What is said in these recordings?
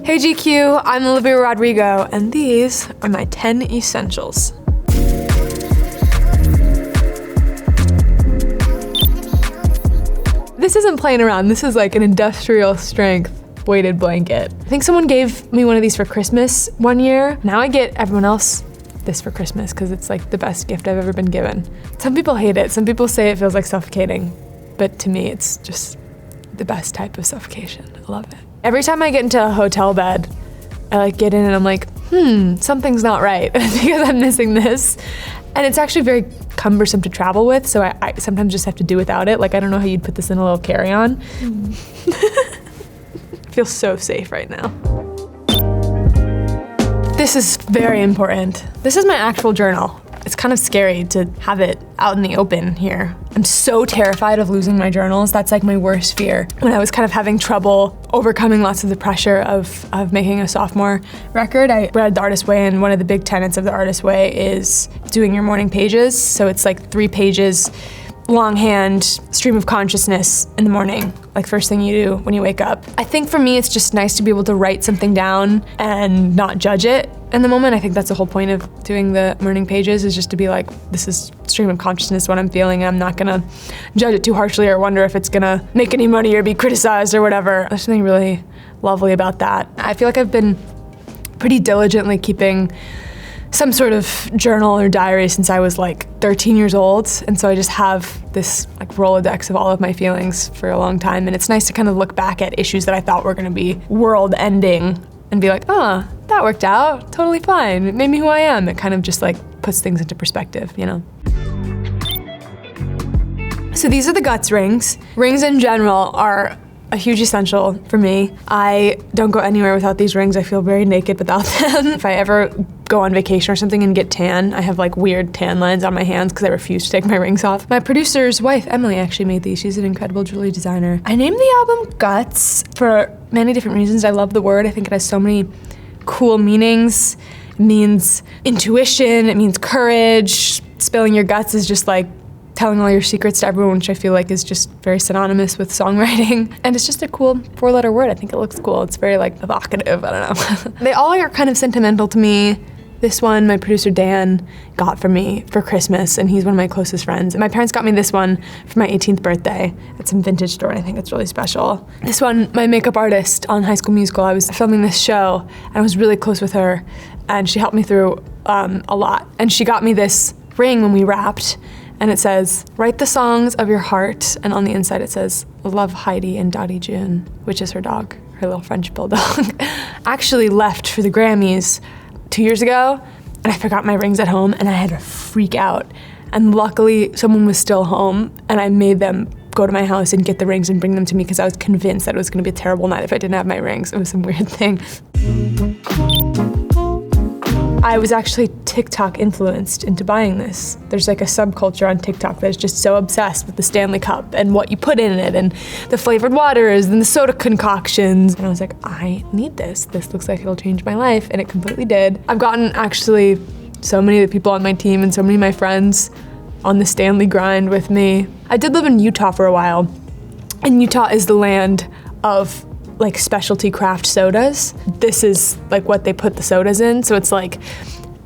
Hey GQ, I'm Olivia Rodrigo, and these are my 10 essentials. This isn't playing around, this is like an industrial strength weighted blanket. I think someone gave me one of these for Christmas one year. Now I get everyone else this for Christmas because it's like the best gift I've ever been given. Some people hate it, some people say it feels like suffocating, but to me it's just the best type of suffocation. I love it. Every time I get into a hotel bed, I like get in and I'm like, something's not right because I'm missing this. And it's actually very cumbersome to travel with, so I sometimes just have to do without it. Like, I don't know how you'd put this in a little carry-on. I feel so safe right now. This is very important. This is my actual journal. It's kind of scary to have it out in the open here. I'm so terrified of losing my journals. That's like my worst fear. When I was kind of having trouble overcoming lots of the pressure of making a sophomore record, I read The Artist's Way, and one of the big tenets of The Artist's Way is doing your morning pages. So it's like 3 pages, longhand, stream of consciousness in the morning, like first thing you do when you wake up. I think for me, it's just nice to be able to write something down and not judge it in the moment. I think that's the whole point of doing the morning pages, is just to be like, this is stream of consciousness, what I'm feeling, and I'm not gonna judge it too harshly or wonder if it's gonna make any money or be criticized or whatever. There's something really lovely about that. I feel like I've been pretty diligently keeping some sort of journal or diary since I was like 13 years old. And so I just have this like Rolodex of all of my feelings for a long time. And it's nice to kind of look back at issues that I thought were gonna be world ending and be like, oh, that worked out, totally fine. It made me who I am. It kind of just like puts things into perspective, you know? So these are the guts rings. Rings in general are a huge essential for me. I don't go anywhere without these rings. I feel very naked without them. If I ever go on vacation or something and get tan, I have like weird tan lines on my hands because I refuse to take my rings off. My producer's wife, Emily, actually made these. She's an incredible jewelry designer. I named the album Guts for many different reasons. I love the word. I think it has so many cool meanings. It means intuition, it means courage. Spilling your guts is just like telling all your secrets to everyone, which I feel like is just very synonymous with songwriting. And it's just a cool 4-letter word. I think it looks cool. It's very like evocative, I don't know. They all are kind of sentimental to me. This one, my producer Dan got for me for Christmas, and he's one of my closest friends. And my parents got me this one for my 18th birthday at some vintage store, and I think it's really special. This one, my makeup artist on High School Musical, I was filming this show, and I was really close with her, and she helped me through a lot. And she got me this ring when we wrapped, and it says, write the songs of your heart, and on the inside it says, love Heidi and Dottie June, which is her dog, her little French bulldog. Actually left for the Grammys 2 years ago, and I forgot my rings at home, and I had to freak out. And luckily, someone was still home, and I made them go to my house and get the rings and bring them to me because I was convinced that it was gonna be a terrible night if I didn't have my rings. It was some weird thing. I was actually TikTok influenced into buying this. There's like a subculture on TikTok that's just so obsessed with the Stanley Cup and what you put in it and the flavored waters and the soda concoctions. And I was like, I need this. This looks like it'll change my life, and it completely did. I've gotten actually so many of the people on my team and so many of my friends on the Stanley grind with me. I did live in Utah for a while, and Utah is the land of like specialty craft sodas. This is like what they put the sodas in. So it's like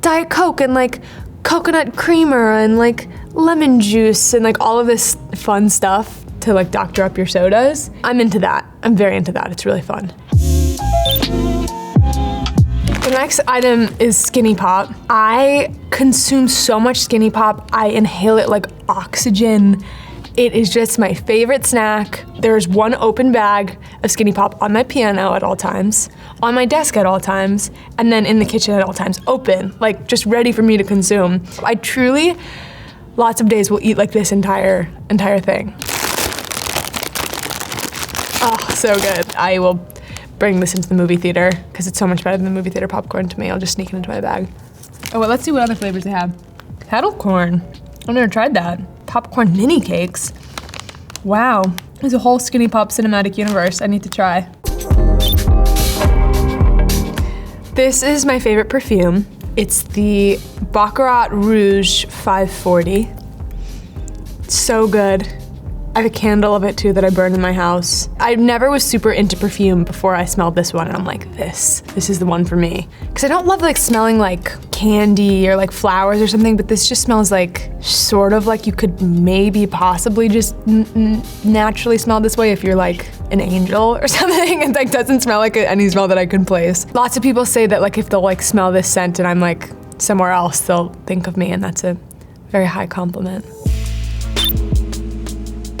Diet Coke and like coconut creamer and like lemon juice and like all of this fun stuff to like doctor up your sodas. I'm into that. I'm very into that. It's really fun. The next item is Skinny Pop. I consume so much Skinny Pop. I inhale it like oxygen. It is just my favorite snack. There's one open bag of Skinny Pop on my piano at all times, on my desk at all times, and then in the kitchen at all times, open, like just ready for me to consume. I truly, lots of days will eat like this entire thing. Oh, so good. I will bring this into the movie theater because it's so much better than the movie theater popcorn to me. I'll just sneak it into my bag. Oh, well, let's see what other flavors they have. Kettle corn. I've never tried that. Popcorn mini cakes. Wow, there's a whole Skinny Pop cinematic universe I need to try. This is my favorite perfume. It's the Baccarat Rouge 540. It's so good. I have a candle of it too that I burn in my house. I never was super into perfume before I smelled this one, and I'm like, this is the one for me. Because I don't love like smelling like candy or like flowers or something, but this just smells like sort of like you could maybe possibly just naturally smell this way if you're like an angel or something. It like doesn't smell like any smell that I could place. Lots of people say that like if they'll like smell this scent and I'm like somewhere else, they'll think of me, and that's a very high compliment.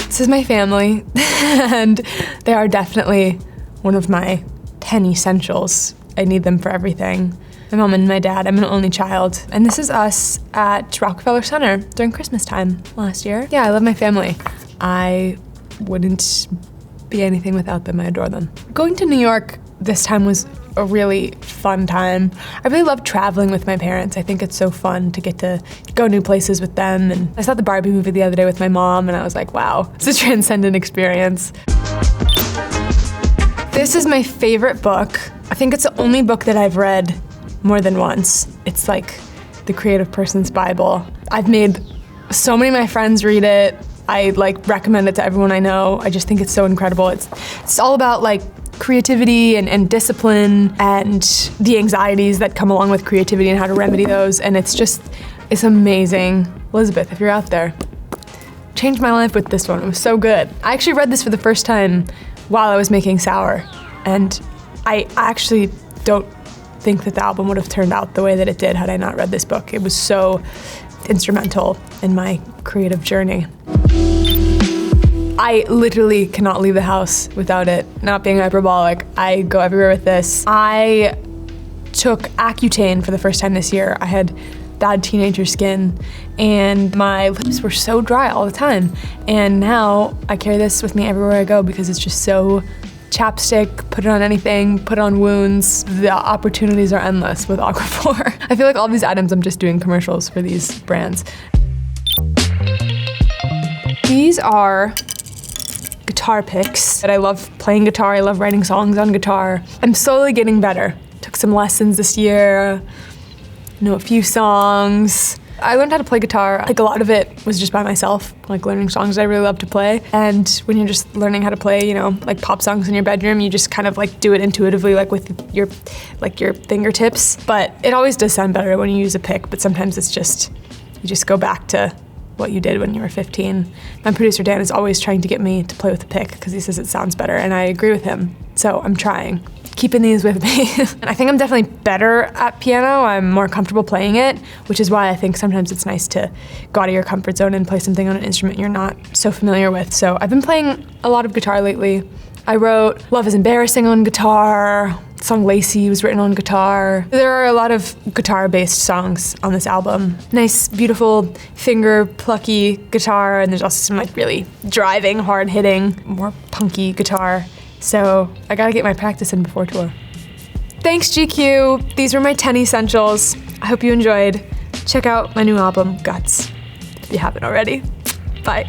This is my family, and they are definitely one of my 10 essentials. I need them for everything. My mom and my dad, I'm an only child. And this is us at Rockefeller Center during Christmas time last year. Yeah, I love my family. I wouldn't be anything without them. I adore them. Going to New York this time was a really fun time. I really love traveling with my parents. I think it's so fun to get to go new places with them. And I saw the Barbie movie the other day with my mom, and I was like, wow, it's a transcendent experience. This is my favorite book. I think it's the only book that I've read more than once. It's like the creative person's Bible. I've made so many of my friends read it. I like recommend it to everyone I know. I just think it's so incredible. It's all about like creativity and discipline and the anxieties that come along with creativity and how to remedy those. And it's amazing. Elizabeth, if you're out there, changed my life with this one. It was so good. I actually read this for the first time while I was making Sour. And I actually don't think that the album would have turned out the way that it did had I not read this book. It was so instrumental in my creative journey. I literally cannot leave the house without it. Not being hyperbolic, I go everywhere with this. I took Accutane for the first time this year. I had bad teenager skin and my lips were so dry all the time. And now I carry this with me everywhere I go because it's just so chapstick, put it on anything, put it on wounds. The opportunities are endless with Aquaphor. I feel like all these items I'm just doing commercials for these brands. These are guitar picks that I love playing guitar. I love writing songs on guitar. I'm slowly getting better. Took some lessons this year, know a few songs. I learned how to play guitar. Like a lot of it was just by myself, like learning songs I really love to play. And when you're just learning how to play, you know, like pop songs in your bedroom, you just kind of like do it intuitively, like with your fingertips. But it always does sound better when you use a pick, but sometimes it's just, you just go back to what you did when you were 15. My producer Dan is always trying to get me to play with a pick because he says it sounds better, and I agree with him. So I'm trying, keeping these with me. And I think I'm definitely better at piano. I'm more comfortable playing it, which is why I think sometimes it's nice to go out of your comfort zone and play something on an instrument you're not so familiar with. So I've been playing a lot of guitar lately. I wrote Love is Embarrassing on guitar. The song Lacey was written on guitar. There are a lot of guitar-based songs on this album. Nice, beautiful, finger-plucky guitar, and there's also some like really driving, hard-hitting, more punky guitar. So I gotta get my practice in before tour. Thanks, GQ. These were my 10 essentials. I hope you enjoyed. Check out my new album, Guts, if you haven't already. Bye.